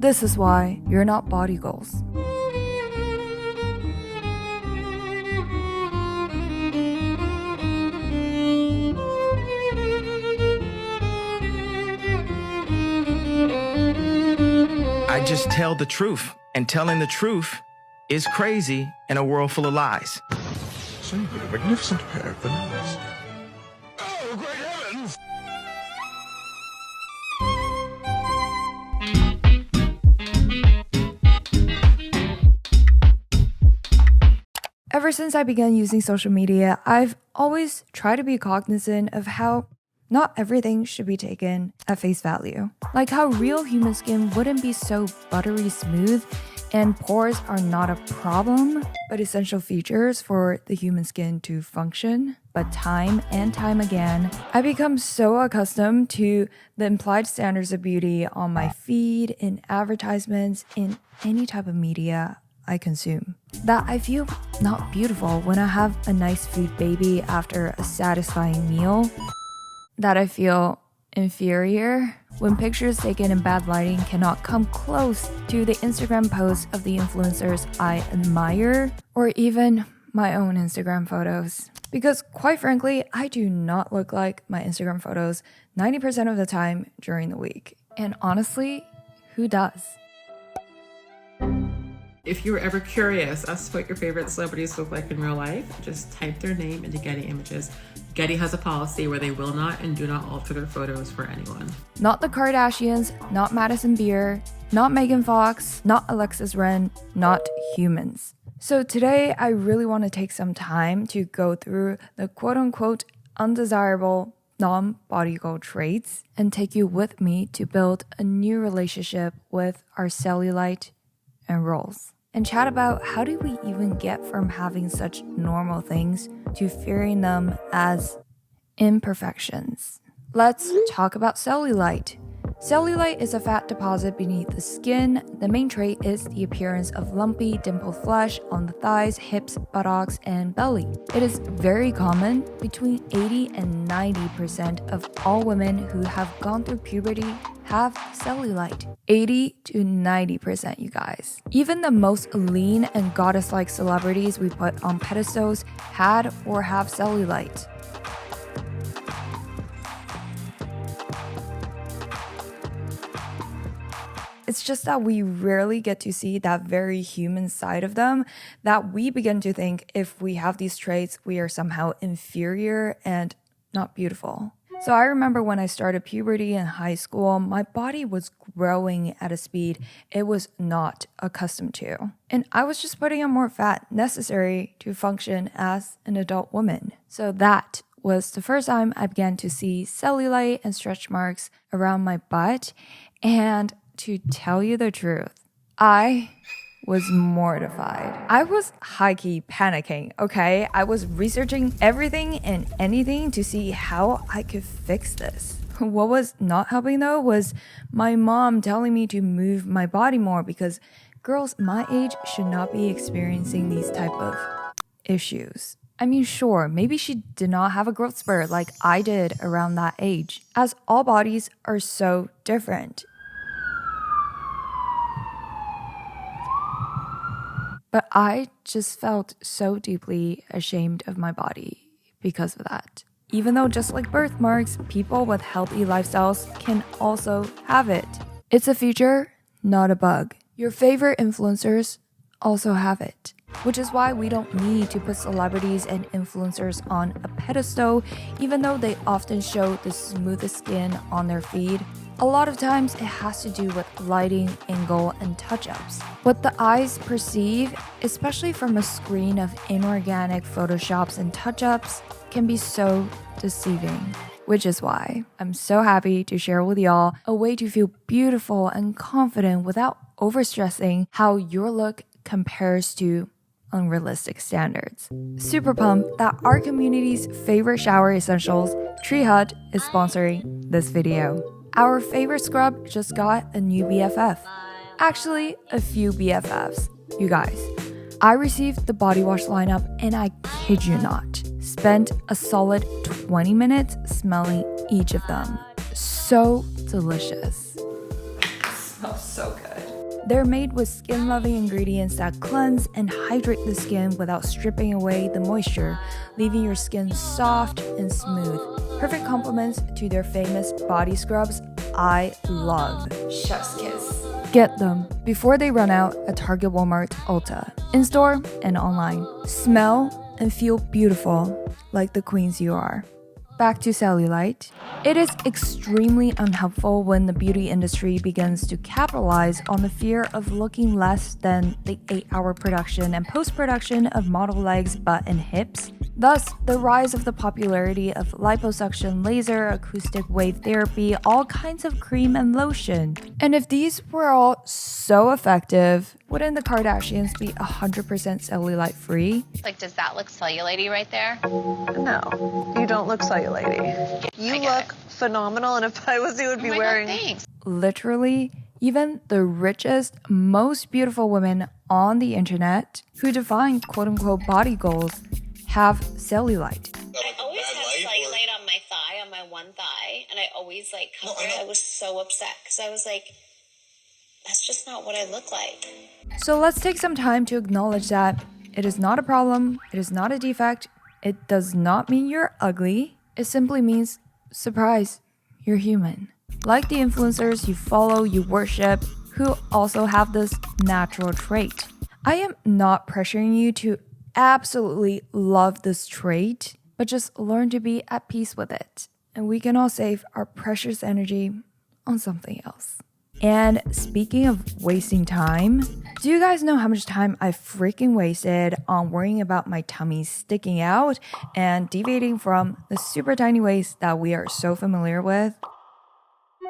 This is why you're not body goals. I just tell the truth, and telling the truth is crazy in a world full of lies. So you've got a magnificent pair of bananas. Oh, great heavens! Ever since I began using social media, I've always tried to be cognizant of how not everything should be taken at face value. Like how real human skin wouldn't be so buttery smooth and pores are not a problem, but essential features for the human skin to function. But time and time again, I become so accustomed to the implied standards of beauty on my feed, in advertisements, in any type of media I consume, that I feel not beautiful when I have a nice food baby after a satisfying meal, that I feel inferior when pictures taken in bad lighting cannot come close to the Instagram posts of the influencers I admire, or even my own Instagram photos. Because quite frankly, I do not look like my Instagram photos 90% of the time during the week. And honestly, who does? If you were ever curious as to what your favorite celebrities look like in real life, just type their name into Getty Images. Getty has a policy where they will not and do not alter their photos for anyone. Not the Kardashians, not Madison Beer, not Megan Fox, not Alexis Ren, not humans. So today, I really want to take some time to go through the quote-unquote undesirable non-body goal traits and take you with me to build a new relationship with our cellulite and rolls. And chat about how do we even get from having such normal things to fearing them as imperfections. Let's talk about cellulite. Cellulite is a fat deposit beneath the skin. The main trait is the appearance of lumpy, dimpled flesh on the thighs, hips, buttocks, and belly. It is very common. Between 80 and 90% of all women who have gone through puberty have cellulite. 80 to 90%, you guys. Even the most lean and goddess-like celebrities we put on pedestals had or have cellulite. It's just that we rarely get to see that very human side of them, that we begin to think if we have these traits, we are somehow inferior and not beautiful. So I remember when I started puberty in high school, my body was growing at a speed it was not accustomed to. And I was just putting on more fat necessary to function as an adult woman. So that was the first time I began to see cellulite and stretch marks around my butt. And to tell you the truth, I was mortified. I was high-key panicking, okay? I was researching everything and anything to see how I could fix this. What was not helping though was my mom telling me to move my body more because girls my age should not be experiencing these type of issues. I mean, sure, maybe she did not have a growth spurt like I did around that age, as all bodies are so different. But I just felt so deeply ashamed of my body because of that. Even though just like birthmarks, people with healthy lifestyles can also have it. It's a feature, not a bug. Your favorite influencers also have it. Which is why we don't need to put celebrities and influencers on a pedestal, even though they often show the smoothest skin on their feed. A lot of times it has to do with lighting, angle, and touch-ups. What the eyes perceive, especially from a screen of inorganic photoshops and touch-ups, can be so deceiving. Which is why I'm so happy to share with y'all a way to feel beautiful and confident without overstressing how your look compares to unrealistic standards. Super pumped that our community's favorite shower essentials, Tree Hut, is sponsoring this video. Our favorite scrub just got a new BFF. Actually, a few BFFs. You guys, I received the body wash lineup and I kid you not, spent a solid 20 minutes smelling each of them. So delicious. smells so good. They're made with skin-loving ingredients that cleanse and hydrate the skin without stripping away the moisture, leaving your skin soft and smooth. Perfect compliments to their famous body scrubs I love. Chef's kiss. Get them before they run out at Target, Walmart, Ulta, in-store and online. Smell and feel beautiful like the queens you are. Back to cellulite. It is extremely unhelpful when the beauty industry begins to capitalize on the fear of looking less than the 8-hour production and post-production of model legs, butt, and hips. Thus, the rise of the popularity of liposuction, laser, acoustic wave therapy, all kinds of cream and lotion. And if these were all so effective, wouldn't the Kardashians be 100% cellulite free? Like, does that look cellulite right there? No, you don't look cellulite. You look phenomenal, and if I was you, would be wearing... God, thanks. Literally, even the richest, most beautiful women on the internet who define quote-unquote body goals have cellulite. I always have cellulite on my thigh, on my one thigh, and I always cover it. I was so upset because I was like, that's just not what I look like. So let's take some time to acknowledge that it is not a problem, it is not a defect, it does not mean you're ugly, it simply means, surprise, you're human. Like the influencers you follow, you worship, who also have this natural trait. I am not pressuring you to absolutely love this trait, but just learn to be at peace with it. And we can all save our precious energy on something else. And speaking of wasting time, do you guys know how much time I freaking wasted on worrying about my tummy sticking out and deviating from the super tiny waist that we are so familiar with?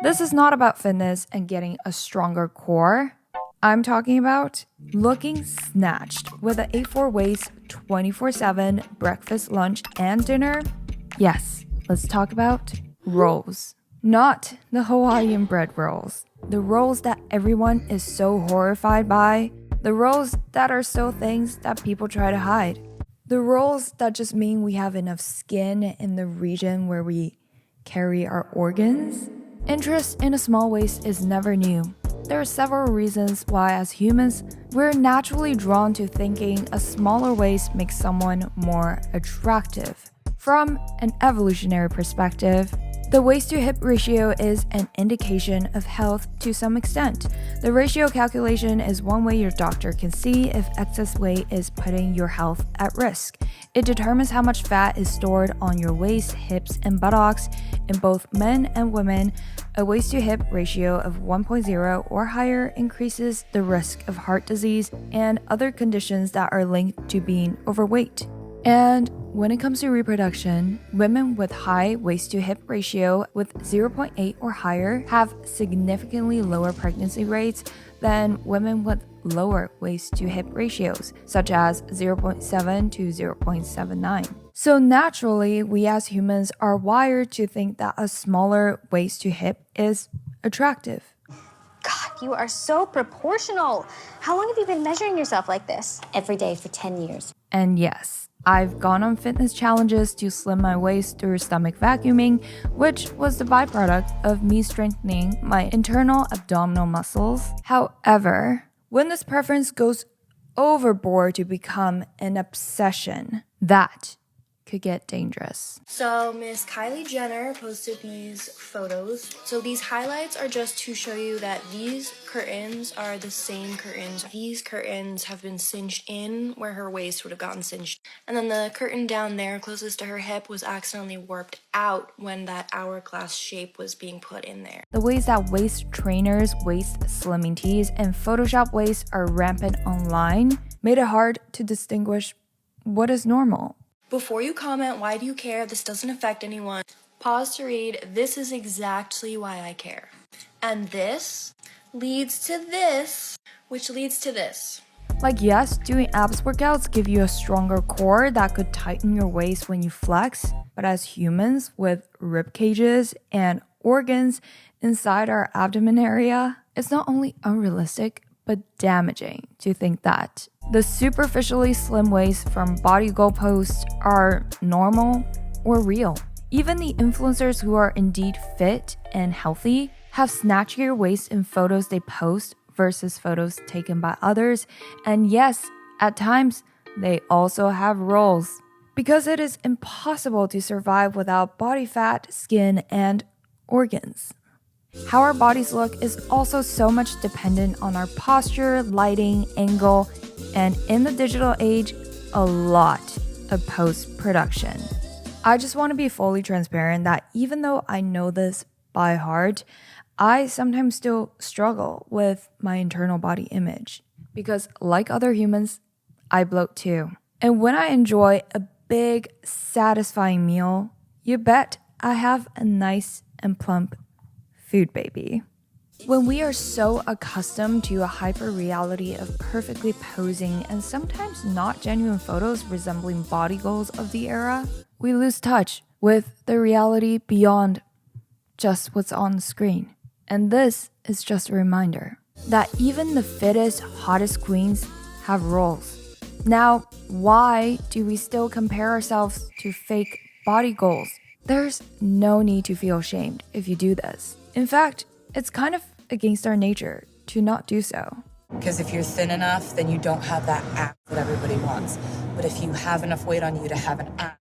This is not about fitness and getting a stronger core. I'm talking about looking snatched with an 8'4" waist 24/7 breakfast, lunch, and dinner. Yes, let's talk about rolls. Not the Hawaiian bread rolls. The rolls that everyone is so horrified by. The rolls that are still things that people try to hide. The rolls that just mean we have enough skin in the region where we carry our organs. Interest in a small waist is never new. There are several reasons why, as humans, we're naturally drawn to thinking a smaller waist makes someone more attractive. From an evolutionary perspective, the waist-to-hip ratio is an indication of health to some extent. The ratio calculation is one way your doctor can see if excess weight is putting your health at risk. It determines how much fat is stored on your waist, hips, and buttocks. In both men and women, a waist-to-hip ratio of 1.0 or higher increases the risk of heart disease and other conditions that are linked to being overweight. And when it comes to reproduction, women with high waist-to-hip ratio with 0.8 or higher have significantly lower pregnancy rates than women with lower waist-to-hip ratios, such as 0.7 to 0.79. So naturally, we as humans are wired to think that a smaller waist-to-hip is attractive. God, you are so proportional. How long have you been measuring yourself like this? Every day for 10 years. And yes, I've gone on fitness challenges to slim my waist through stomach vacuuming, which was the byproduct of me strengthening my internal abdominal muscles. However, when this preference goes overboard to become an obsession, that could get dangerous. So Miss Kylie Jenner posted these photos. So these highlights are just to show you that these curtains are the same curtains. These curtains have been cinched in where her waist would have gotten cinched. And then the curtain down there closest to her hip was accidentally warped out when that hourglass shape was being put in there. The ways that waist trainers, waist slimming tees, and Photoshop waists are rampant online made it hard to distinguish what is normal. Before you comment, why do you care? This doesn't affect anyone. Pause to read. This is exactly why I care. And this leads to this, which leads to this. Like, yes, doing abs workouts give you a stronger core that could tighten your waist when you flex, but as humans with rib cages and organs inside our abdomen area, it's not only unrealistic, but damaging to think that the superficially slim waists from body goalposts are normal or real. Even the influencers who are indeed fit and healthy have snatchier waists in photos they post versus photos taken by others. And yes, at times, they also have rolls. Because it is impossible to survive without body fat, skin, and organs. How our bodies look is also so much dependent on our posture, lighting, angle, and in the digital age, a lot of post-production. I just want to be fully transparent that even though I know this by heart, I sometimes still struggle with my internal body image. Because like other humans, I bloat too. And when I enjoy a big, satisfying meal, you bet I have a nice and plump food baby. When we are so accustomed to a hyper reality of perfectly posing and sometimes not genuine photos resembling body goals of the era, we lose touch with the reality beyond just what's on the screen. And this is just a reminder that even the fittest, hottest queens have roles. Now, why do we still compare ourselves to fake body goals? There's no need to feel ashamed if you do this. In fact, it's kind of against our nature to not do so. Because if you're thin enough, then you don't have that app that everybody wants. But if you have enough weight on you to have an app,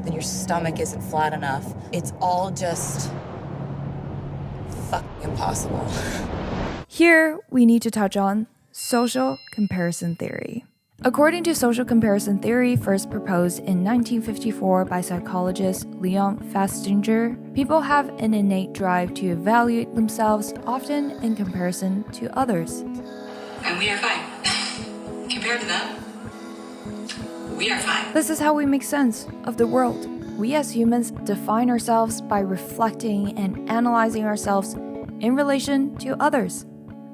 then your stomach isn't flat enough. It's all just fucking impossible. Here, we need to touch on social comparison theory. According to social comparison theory, first proposed in 1954 by psychologist Leon Festinger, people have an innate drive to evaluate themselves, often in comparison to others. And we are fine. Compared to them, we are fine. This is how we make sense of the world. We as humans define ourselves by reflecting and analyzing ourselves in relation to others.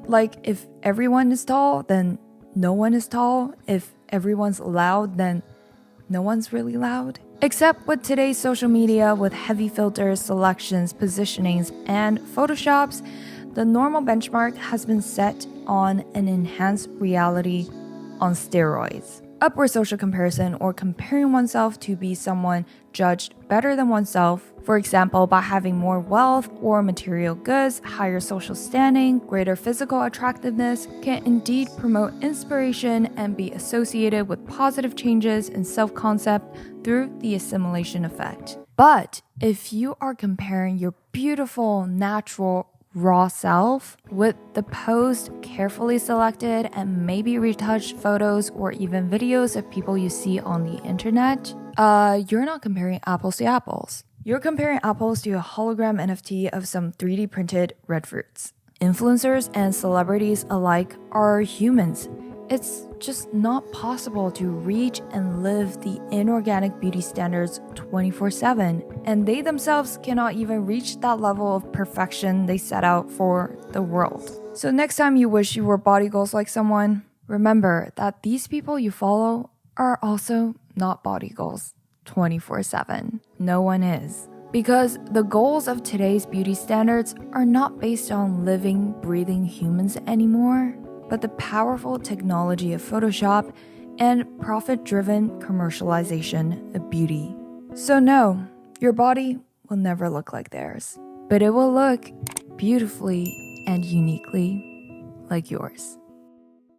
Like, if everyone is tall, then no one is tall. If everyone's loud, then no one's really loud. Except with today's social media with heavy filters, selections, positionings, and photoshops, the normal benchmark has been set on an enhanced reality on steroids. Upward social comparison, or comparing oneself to be someone judged better than oneself, for example, by having more wealth or material goods, higher social standing, greater physical attractiveness, can indeed promote inspiration and be associated with positive changes in self-concept through the assimilation effect. But if you are comparing your beautiful, natural, raw self with the posed, carefully selected, and maybe retouched photos or even videos of people you see on the internet, you're not comparing apples to apples. You're comparing apples to a hologram NFT of some 3D printed red fruits. Influencers and celebrities alike are humans. It's just not possible to reach and live the inorganic beauty standards 24/7, and they themselves cannot even reach that level of perfection they set out for the world. So next time you wish you were body goals like someone, remember that these people you follow are also not body goals 24/7. No one is. Because the goals of today's beauty standards are not based on living, breathing humans anymore, but the powerful technology of Photoshop and profit-driven commercialization of beauty. So no, your body will never look like theirs, but it will look beautifully and uniquely like yours.